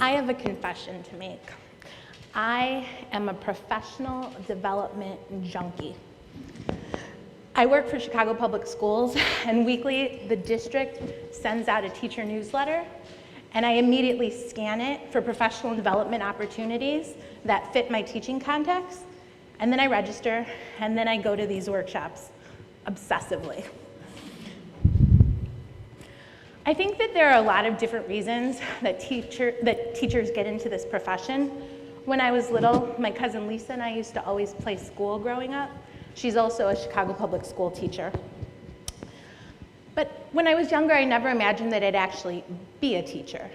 I have a confession to make. I am a professional development junkie. I work for Chicago Public Schools, and weekly the district sends out a teacher newsletter, and I immediately scan it for professional development opportunities that fit my teaching context, and then I register, and then I go to these workshops obsessively. I think that there are a lot of different reasons that teachers get into this profession. When I was little, my cousin Lisa and I used to always play school growing up. She's also a Chicago Public School teacher. But when I was younger, I never imagined that I'd actually be a teacher.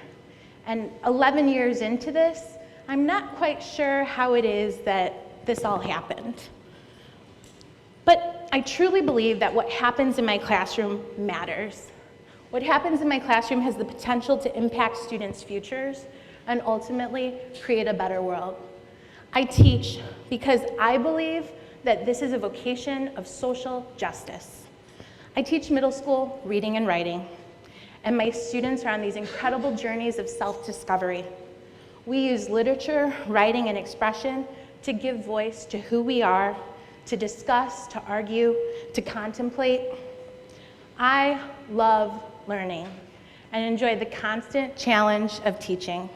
And 11 years into this, I'm not quite sure how it is that this all happened. But I truly believe that what happens in my classroom matters. What happens in my classroom has the potential to impact students' futures and ultimately create a better world. I teach because I believe that this is a vocation of social justice. I teach middle school reading and writing, and my students are on these incredible journeys of self-discovery. We use literature, writing, and expression to give voice to who we are, to discuss, to argue, to contemplate. I love learning and enjoy the constant challenge of teaching.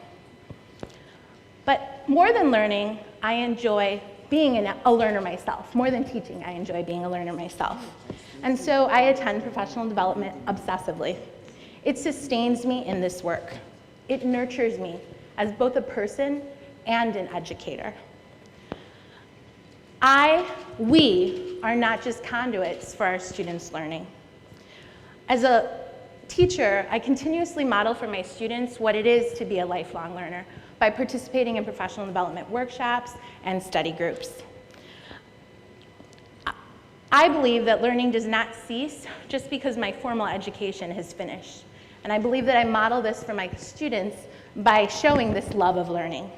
But more than learning, I enjoy being a learner myself. More than teaching, I enjoy being a learner myself. And so I attend professional development obsessively. It sustains me in this work. It nurtures me as both a person and an educator. We are not just conduits for our students' learning. As a teacher, I continuously model for my students what it is to be a lifelong learner by participating in professional development workshops and study groups. I believe that learning does not cease just because my formal education has finished. And I believe that I model this for my students by showing this love of learning.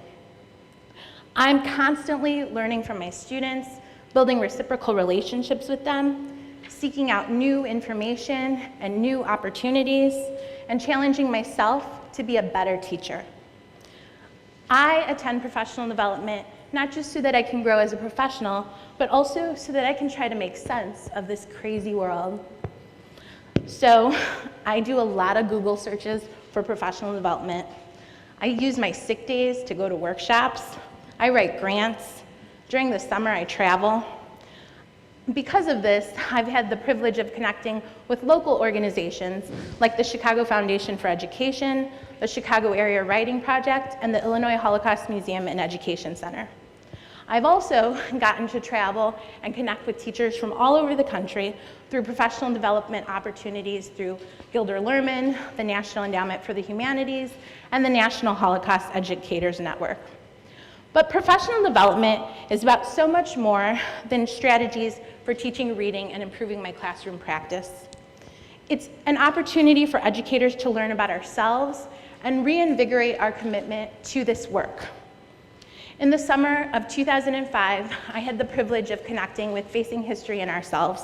I'm constantly learning from my students, building reciprocal relationships with them, seeking out new information and new opportunities, and challenging myself to be a better teacher. I attend professional development not just so that I can grow as a professional, but also so that I can try to make sense of this crazy world. So I do a lot of Google searches for professional development. I use my sick days to go to workshops. I write grants. During the summer, I travel. Because of this, I've had the privilege of connecting with local organizations like the Chicago Foundation for Education, the Chicago Area Writing Project, and the Illinois Holocaust Museum and Education Center. I've also gotten to travel and connect with teachers from all over the country through professional development opportunities through Gilder Lehrman, the National Endowment for the Humanities, and the National Holocaust Educators Network. But professional development is about so much more than strategies for teaching reading and improving my classroom practice. It's an opportunity for educators to learn about ourselves and reinvigorate our commitment to this work. In the summer of 2005, I had the privilege of connecting with Facing History and Ourselves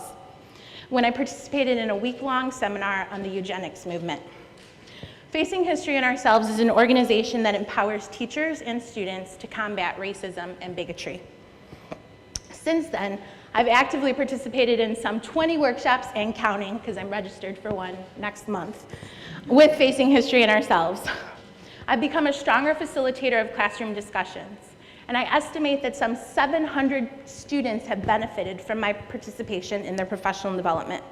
when I participated in a week-long seminar on the eugenics movement. Facing History and Ourselves is an organization that empowers teachers and students to combat racism and bigotry. Since then, I've actively participated in some 20 workshops and counting, because I'm registered for one next month, with Facing History and Ourselves. I've become a stronger facilitator of classroom discussions, and I estimate that some 700 students have benefited from my participation in their professional development.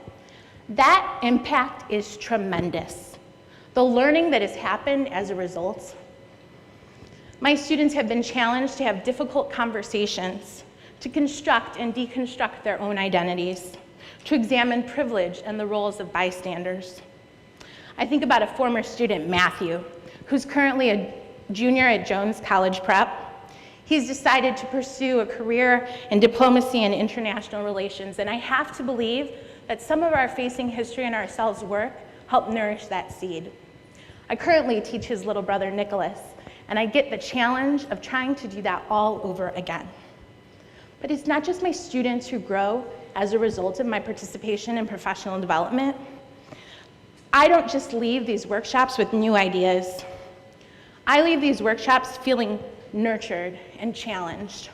That impact is tremendous. The learning that has happened as a result. My students have been challenged to have difficult conversations, to construct and deconstruct their own identities, to examine privilege and the roles of bystanders. I think about a former student, Matthew, who's currently a junior at Jones College Prep. He's decided to pursue a career in diplomacy and international relations, and I have to believe that some of our Facing History and Ourselves work helped nourish that seed. I currently teach his little brother, Nicholas, and I get the challenge of trying to do that all over again. But it's not just my students who grow as a result of my participation in professional development. I don't just leave these workshops with new ideas. I leave these workshops feeling nurtured and challenged.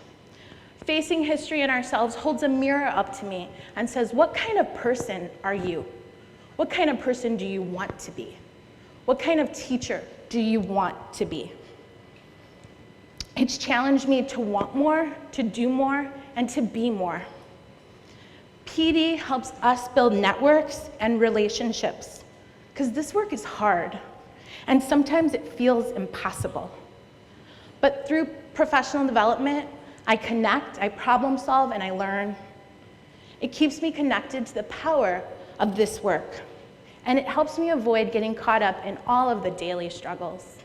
Facing history and ourselves holds a mirror up to me and says, what kind of person are you? What kind of person do you want to be? What kind of teacher do you want to be? It's challenged me to want more, to do more, and to be more. PD helps us build networks and relationships, because this work is hard, and sometimes it feels impossible. But through professional development, I connect, I problem solve, and I learn. It keeps me connected to the power of this work, and it helps me avoid getting caught up in all of the daily struggles.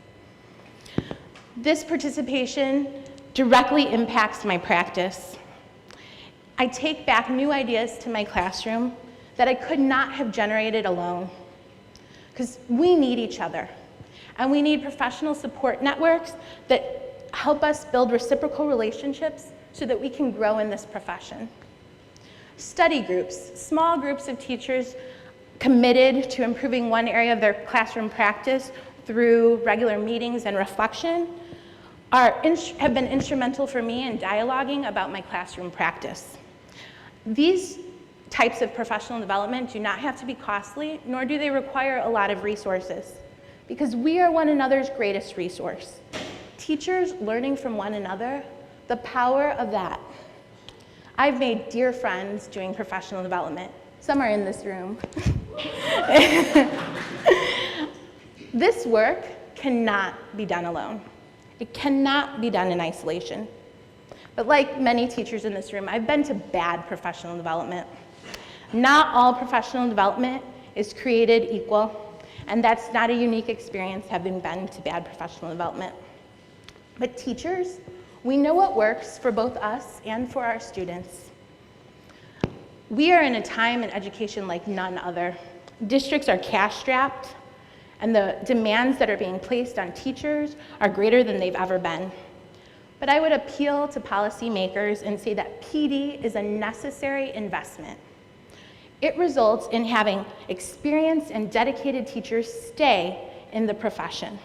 This participation directly impacts my practice. I take back new ideas to my classroom that I could not have generated alone, because we need each other, and we need professional support networks that help us build reciprocal relationships so that we can grow in this profession. Study groups, small groups of teachers committed to improving one area of their classroom practice through regular meetings and reflection, have been instrumental for me in dialoguing about my classroom practice. These types of professional development do not have to be costly, nor do they require a lot of resources, because we are one another's greatest resource. Teachers learning from one another, the power of that. I've made dear friends doing professional development. Some are in this room. This work cannot be done alone. It cannot be done in isolation. But like many teachers in this room, I've been to bad professional development. Not all professional development is created equal, and that's not a unique experience having been to bad professional development. But teachers, we know what works for both us and for our students. We are in a time in education like none other. Districts are cash-strapped, and the demands that are being placed on teachers are greater than they've ever been. But I would appeal to policymakers and say that PD is a necessary investment. It results in having experienced and dedicated teachers stay in the profession.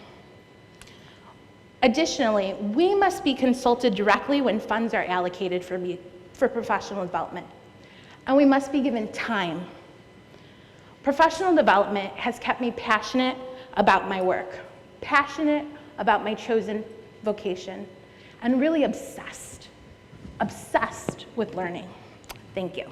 Additionally, we must be consulted directly when funds are allocated for professional development, and we must be given time. Professional development has kept me passionate about my work, passionate about my chosen vocation, and really obsessed with learning. Thank you.